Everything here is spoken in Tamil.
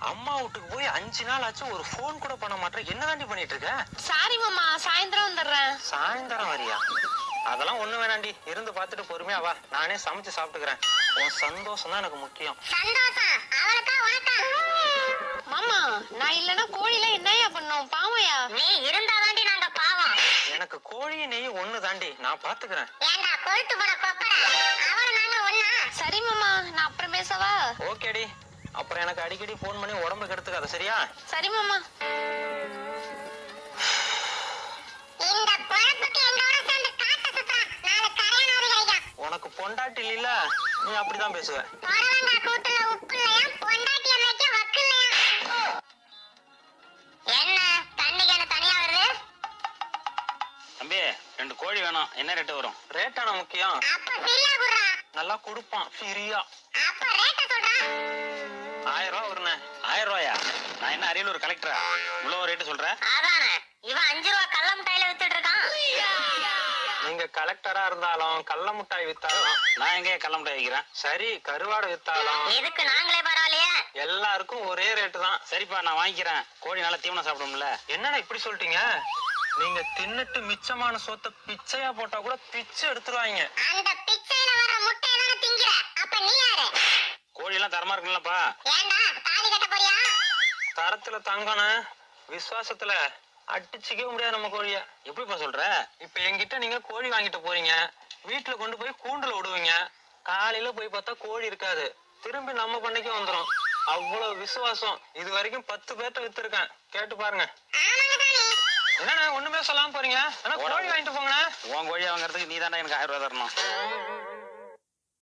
அம்மா வீட்டுக்கு போய் 5 நாள் ஆச்சு, ஒரு போன் கூட பண்ண மாட்டேன். என்ன தாண்டி பண்ணிட்டு இருக்க? சாரி மாமா, சாயந்தரம் வந்துடுறேன். சாயந்தரம் வரியா? அதெல்லாம் ஒண்ணு வேணாண்டி, இருந்து பாத்துட்டு பொறுமையா வா, நானே சமைச்சு சாப்பிட்டுக்கிறேன். உன் சந்தோஷம் தான் எனக்கு முக்கியம். மாமா, நான் இல்லனா கோழிலாம் என்னையா பண்ணும்? பாவையா நீ இருந்தாதாண்டி நாங்க பாவம். எனக்கு கோழி நெய் ஒண்ணு தாண்டி, நான் பாத்துக்கிறேன். ஏண்டா கொழுத்து போட கொப்பற, அவள நாங்க ஒண்ணா? சரி மாமா, நான் அப்புறம் பேசவா? ஓகேடி, அப்புறம் எனக்கு அடிக்கடி போன் பண்ணி உடம்பு கெடுத்துக்காத, சரியா? சரி மாமா. இந்த குழப்பத்தை எங்களோட சேர்ந்து காட்ட சுத்தா, நாளை கரையானது ஐயா. உனக்கு பொண்டாட்டி இல்ல, நீ அப்படிதான் பேசுவ. பொறவங்க கூட்டுல உப்பு இல்லையா, பொண்டாட்டி அன்னைக்கு வக்கு இல்லையா? என்ன தண்ணி கேன தனியா வருது? தம்பி 2 கோழி வேணும். என்ன ரேட் வரும்? ரேட்டான முக்கியம். அப்ப ஃப்ரீயா குடுறா. நல்லா கொடுப்பான் ஃப்ரீயா. அப்ப ரேட்ட சொல்றா. 1000 ரூபா வருண்ணே. 1000 ரூபாயா? நான் என்ன அரியலூர் கலெக்டரா? இவ்வளவு ரேட்டு சொல்ற? அதானே, இவன் 5 ரூபா கள்ள முட்டையில வித்துட்டு இருக்கான். நீங்க கலெக்டரா இருந்தாலும், கள்ள முட்டாய் வித்தாலும், நான் எங்க கள்ள முட்டை வைக்கிறேன்? சரி கருவாடை வித்தாலும், எதுக்கு நாங்களே பரவாயில்லையே. எல்லாருக்கும் ஒரே ரேட்டு தான். சரிப்பா, நான் வாங்கிக்கிறேன். கோழி நல்லா தீவனம் சாப்பிடும்ல. என்னண்ணா இப்படி சொல்லிட்டீங்க? நீங்க தின்னுட்டு மிச்சமான சோத்தை பிச்சையா போட்டா கூட பிச்சை எடுத்துருவாங்க. அந்த பிச்சையில வர முட்டையை தானே திங்கிற. அப்ப நீ யாரு? கோழி எல்லாம் தரமா இருக்குல்லப்பா. ஏண்டா தாலி கட்ட போறியா? தரத்துல தங்கணும், விசுவாசத்துல அடிச்சுக்கவே முடியாது நம்ம கோழிய. எப்படிப்பா சொல்ற? இப்ப என்கிட்ட நீங்க கோழி வாங்கிட்டு போறீங்க, வீட்டுல கொண்டு போய் கூண்டுல விடுவீங்க. காலையில போய் பார்த்தா கோழி இருக்காது, திரும்பி நம்ம பண்ணைக்கு வந்துரும். அவ்வளவு விசுவாசம். இது வரைக்கும் 10 பேர்ட்ட வித்துருக்கேன், கேட்டு பாருங்க. என்னண்ணா ஒண்ணுமே சொல்லாம போறீங்க? கோழி வாங்கிட்டு போங்கண்ணா. உன் கோழி வாங்குறதுக்கு நீ தானே எனக்கு 1000 ரூபாய் தரணும்.